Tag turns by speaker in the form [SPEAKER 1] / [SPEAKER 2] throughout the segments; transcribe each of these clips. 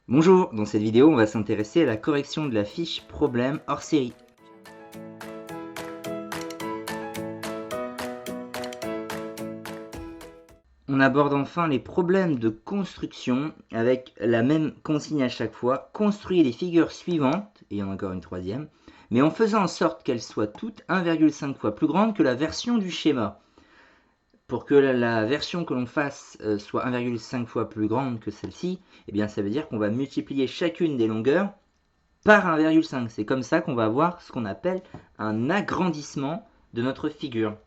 [SPEAKER 1] Bonjour, dans cette vidéo on va s'intéresser à la correction de la fiche problème hors série. On aborde enfin les problèmes de construction avec la même consigne à chaque fois, construire les figures suivantes, et il y en a encore une troisième, mais en faisant en sorte qu'elles soient toutes 1,5 fois plus grandes que la version du schéma. Pour que la version que l'on fasse soit 1,5 fois plus grande que celle-ci, eh bien ça veut dire qu'on va multiplier chacune des longueurs par 1,5. C'est comme ça qu'on va avoir ce qu'on appelle un agrandissement de notre figure.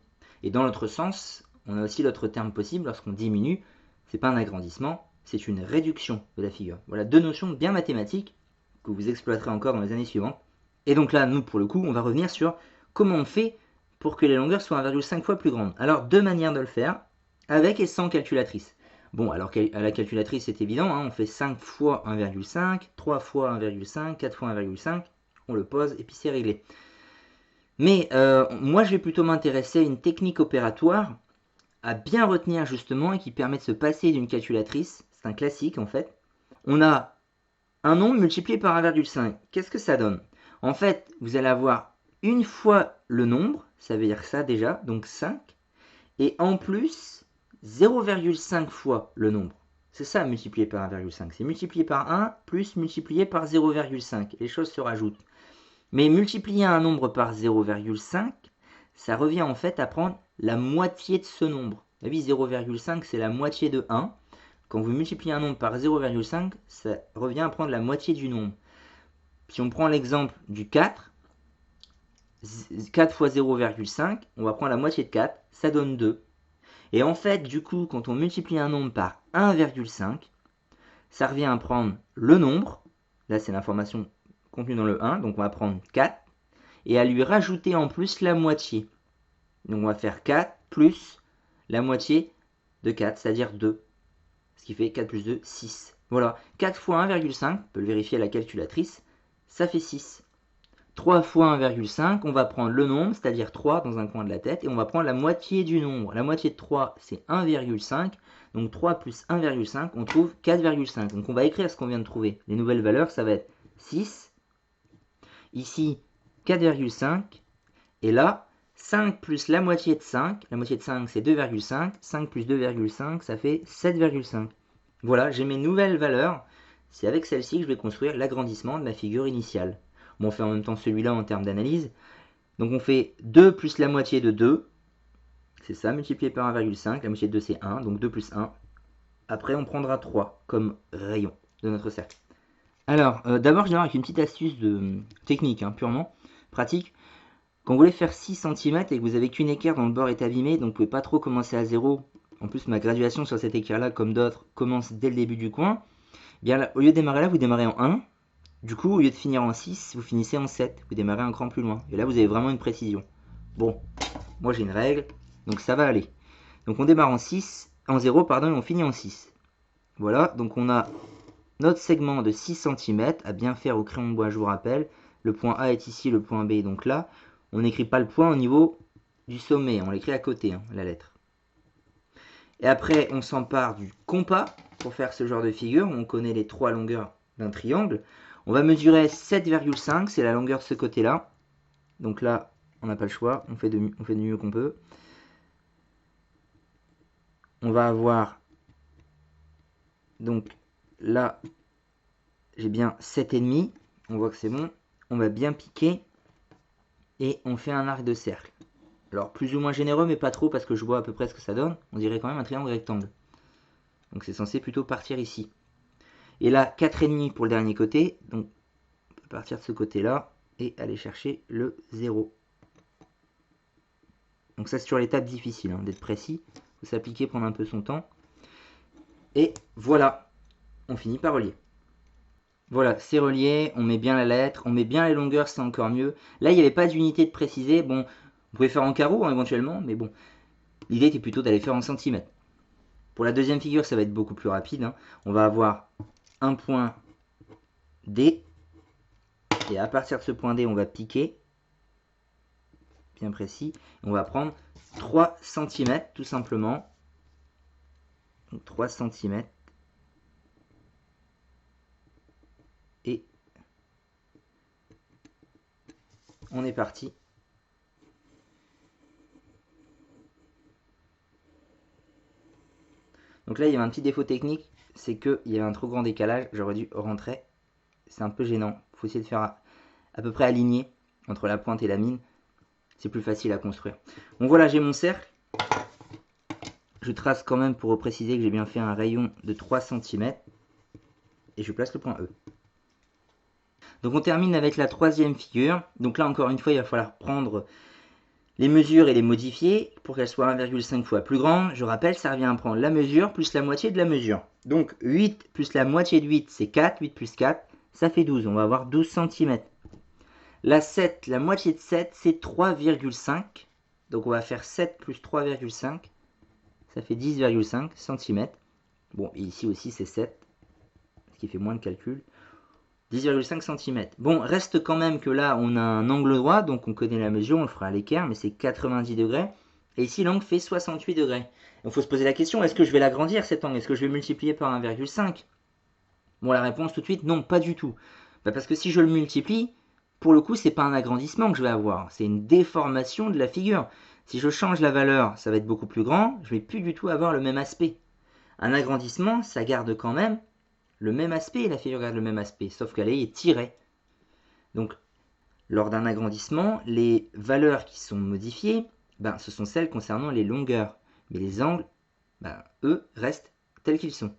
[SPEAKER 1] Et dans l'autre sens, on a aussi l'autre terme possible lorsqu'on diminue. C'est pas un agrandissement, c'est une réduction de la figure. Voilà deux notions bien mathématiques que vous exploiterez encore dans les années suivantes. Et donc là, nous, pour le coup, on va revenir sur comment on fait pour que les longueurs soient 1,5 fois plus grandes. Alors, deux manières de le faire, avec et sans calculatrice. Bon, alors à la calculatrice, c'est évident, hein, on fait 5 fois 1,5, 3 fois 1,5, 4 fois 1,5, on le pose et puis c'est réglé. Mais moi, je vais plutôt m'intéresser à une technique opératoire à bien retenir justement et qui permet de se passer d'une calculatrice. C'est un classique en fait. On a un nombre multiplié par 1,5. Qu'est-ce que ça donne? En fait, vous allez avoir une fois le nombre, ça veut dire ça déjà, donc 5, et en plus 0,5 fois le nombre. C'est ça multiplié par 1,5. C'est multiplié par 1 plus multiplié par 0,5. Les choses se rajoutent. Mais multiplier un nombre par 0,5, ça revient en fait à prendre la moitié de ce nombre. Vous voyez, 0,5 c'est la moitié de 1. Quand vous multipliez un nombre par 0,5, ça revient à prendre la moitié du nombre. Si on prend l'exemple du 4, 4 fois 0,5, on va prendre la moitié de 4, ça donne 2. Et en fait, du coup, quand on multiplie un nombre par 1,5, ça revient à prendre le nombre, là c'est l'information contenue dans le 1, donc on va prendre 4, et à lui rajouter en plus la moitié. Donc on va faire 4 plus la moitié de 4, c'est-à-dire 2. Ce qui fait 4 plus 2, 6. Voilà, 4 fois 1,5, on peut le vérifier à la calculatrice, ça fait 6. 3 fois 1,5, on va prendre le nombre, c'est-à-dire 3 dans un coin de la tête, et on va prendre la moitié du nombre. La moitié de 3, c'est 1,5. Donc 3 plus 1,5, on trouve 4,5. Donc on va écrire ce qu'on vient de trouver. Les nouvelles valeurs, ça va être 6. Ici, 4,5. Et là, 5 plus la moitié de 5. La moitié de 5, c'est 2,5. 5 plus 2,5, ça fait 7,5. Voilà, j'ai mes nouvelles valeurs. C'est avec celle-ci que je vais construire l'agrandissement de ma figure initiale. Bon, on fait en même temps celui-là en termes d'analyse. Donc on fait 2 plus la moitié de 2. C'est ça, multiplié par 1,5. La moitié de 2, c'est 1. Donc 2 plus 1. Après, on prendra 3 comme rayon de notre cercle. Alors, d'abord, je démarre avec une petite astuce de technique, hein, purement pratique. Quand vous voulez faire 6 cm et que vous avez qu'une équerre dont le bord est abîmé, donc vous ne pouvez pas trop commencer à 0. En plus, ma graduation sur cette équerre-là, comme d'autres, commence dès le début du coin. Bien là, au lieu de démarrer là, vous démarrez en 1. Du coup, au lieu de finir en 6, vous finissez en 7. Vous démarrez un cran plus loin. Et là, vous avez vraiment une précision. Bon, moi j'ai une règle, donc ça va aller. Donc on démarre en 6, en 0, pardon, et on finit en 6. Voilà, donc on a notre segment de 6 cm à bien faire au crayon de bois, je vous rappelle. Le point A est ici, le point B est donc là. On n'écrit pas le point au niveau du sommet, on l'écrit à côté, hein, la lettre. Et après, on s'empare du compas pour faire ce genre de figure. On connaît les trois longueurs d'un triangle. On va mesurer 7,5, c'est la longueur de ce côté-là. Donc là, on n'a pas le choix, on fait du mieux qu'on peut. On va avoir, donc là, j'ai bien 7,5. On voit que c'est bon. On va bien piquer et on fait un arc de cercle. Alors plus ou moins généreux, mais pas trop parce que je vois à peu près ce que ça donne. On dirait quand même un triangle rectangle. Donc c'est censé plutôt partir ici. Et là, 4,5 pour le dernier côté. Donc on peut partir de ce côté-là et aller chercher le 0. Donc ça c'est sur l'étape difficile, hein, d'être précis. Il faut s'appliquer, prendre un peu son temps. Et voilà, on finit par relier. Voilà, c'est relié, on met bien la lettre, on met bien les longueurs, c'est encore mieux. Là, il n'y avait pas d'unité de préciser. Bon, vous pouvez faire en carreau hein, éventuellement, mais bon, l'idée était plutôt d'aller faire en centimètres. Pour la deuxième figure, ça va être beaucoup plus rapide, hein. On va avoir un point D, et à partir de ce point D, on va piquer, bien précis. On va prendre 3 cm tout simplement. Donc 3 cm. Et on est parti. Donc là, il y avait un petit défaut technique, c'est qu'il y avait un trop grand décalage. J'aurais dû rentrer. C'est un peu gênant. Il faut essayer de faire à peu près aligné entre la pointe et la mine. C'est plus facile à construire. Donc voilà, j'ai mon cercle. Je trace quand même pour préciser que j'ai bien fait un rayon de 3 cm. Et je place le point E. Donc on termine avec la troisième figure. Donc là, encore une fois, il va falloir prendre les mesures et les modifier pour qu'elles soient 1,5 fois plus grandes. Je rappelle, ça revient à prendre la mesure plus la moitié de la mesure. Donc 8 plus la moitié de 8, c'est 4. 8 plus 4, ça fait 12. On va avoir 12 cm. La 7, la moitié de 7, c'est 3,5. Donc on va faire 7 plus 3,5. Ça fait 10,5 cm. Bon, et ici aussi c'est 7, ce qui fait moins de calcul. 10,5 cm. Bon, reste quand même que là, on a un angle droit, donc on connaît la mesure, on le fera à l'équerre, mais c'est 90 degrés. Et ici, l'angle fait 68 degrés. Il faut se poser la question, est-ce que je vais l'agrandir cet angle? Est-ce que je vais multiplier par 1,5? Bon, la réponse tout de suite, non, pas du tout. Parce que si je le multiplie, pour le coup, c'est pas un agrandissement que je vais avoir, c'est une déformation de la figure. Si je change la valeur, ça va être beaucoup plus grand, je vais plus du tout avoir le même aspect. Un agrandissement, ça garde quand même le même aspect, la figure garde le même aspect, sauf qu'elle est tirée. Donc, lors d'un agrandissement, les valeurs qui sont modifiées, ce sont celles concernant les longueurs. Mais les angles, eux, restent tels qu'ils sont.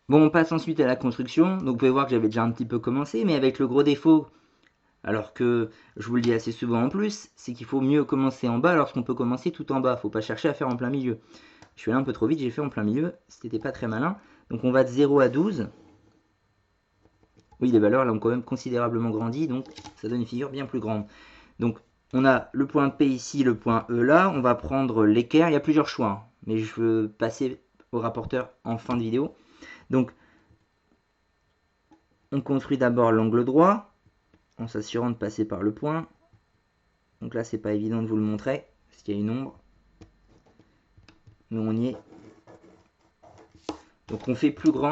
[SPEAKER 1] Bon, on passe ensuite à la construction. Donc, vous pouvez voir que j'avais déjà un petit peu commencé, mais avec le gros défaut, alors que je vous le dis assez souvent en plus, c'est qu'il faut mieux commencer en bas lorsqu'on peut commencer tout en bas. Il ne faut pas chercher à faire en plein milieu. Je suis allé un peu trop vite, j'ai fait en plein milieu. C'était pas très malin. Donc, on va de 0 à 12. Oui, les valeurs là ont quand même considérablement grandi, donc ça donne une figure bien plus grande. Donc on a le point P ici, le point E là. On va prendre l'équerre. Il y a plusieurs choix, hein, mais je veux passer au rapporteur en fin de vidéo. Donc on construit d'abord l'angle droit en s'assurant de passer par le point. Donc là, c'est pas évident de vous le montrer parce qu'il y a une ombre, mais on y est. Donc on fait plus grand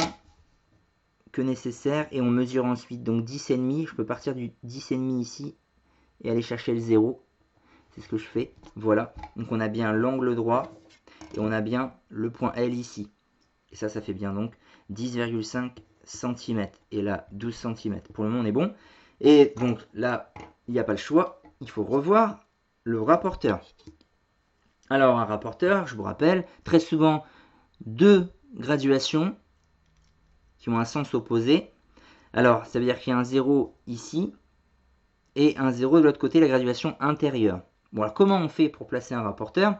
[SPEAKER 1] que nécessaire et on mesure ensuite. Donc 10,5, je peux partir du 10,5 ici et aller chercher le 0. C'est ce que je fais. Voilà. Donc on a bien l'angle droit et on a bien le point L ici. Et ça fait bien donc 10,5 cm. Et là, 12 cm. Pour le moment, on est bon. Et donc là, il n'y a pas le choix. Il faut revoir le rapporteur. Alors un rapporteur, je vous rappelle, très souvent deux graduations qui ont un sens opposé. Alors ça veut dire qu'il y a un 0 ici et un 0 de l'autre côté, la graduation intérieure. Bon, alors comment on fait pour placer un rapporteur?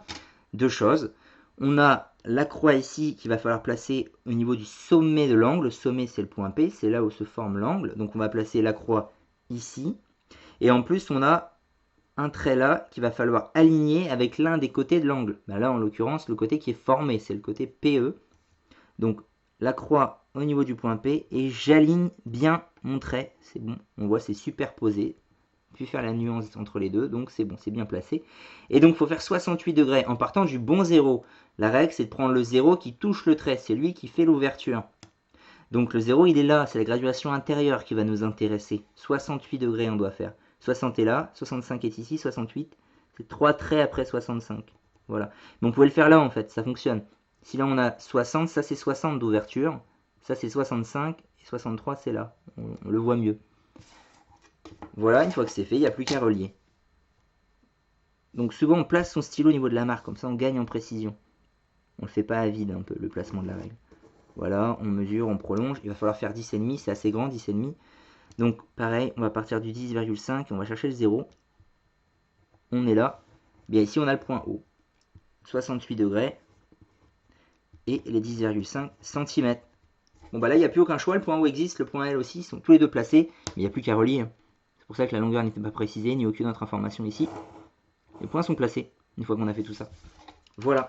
[SPEAKER 1] Deux choses. On a la croix ici qu'il va falloir placer au niveau du sommet de l'angle. Le sommet, c'est le point P, c'est là où se forme l'angle. Donc on va placer la croix ici. Et en plus, on a un trait là qu'il va falloir aligner avec l'un des côtés de l'angle. Là, en l'occurrence, le côté qui est formé, c'est le côté PE. Donc la croix au niveau du point P et j'aligne bien mon trait. C'est bon, on voit c'est superposé. Puis faire la nuance entre les deux, donc c'est bon, c'est bien placé. Et donc il faut faire 68 degrés en partant du bon 0. La règle, c'est de prendre le 0 qui touche le trait, c'est lui qui fait l'ouverture. Donc le 0, il est là, c'est la graduation intérieure qui va nous intéresser. 68 degrés on doit faire. 60 est là, 65 est ici, 68, c'est 3 traits après 65. Voilà. Mais on pouvait le faire là en fait, ça fonctionne. Si là on a 60, ça c'est 60 d'ouverture, ça c'est 65, et 63 c'est là, on le voit mieux. Voilà, une fois que c'est fait, il n'y a plus qu'à relier. Donc souvent on place son stylo au niveau de la marque, comme ça on gagne en précision. On ne le fait pas à vide un peu, le placement de la règle. Voilà, on mesure, on prolonge. Il va falloir faire 10,5, c'est assez grand, 10,5. Donc pareil, on va partir du 10,5 et on va chercher le 0. On est là. Bien ici on a le point O. 68 degrés. Et les 10,5 cm. Bon là il n'y a plus aucun choix, le point O existe, le point L aussi, ils sont tous les deux placés. Mais il n'y a plus qu'à relier. C'est pour ça que la longueur n'était pas précisée, ni aucune autre information ici. Les points sont placés, une fois qu'on a fait tout ça. Voilà.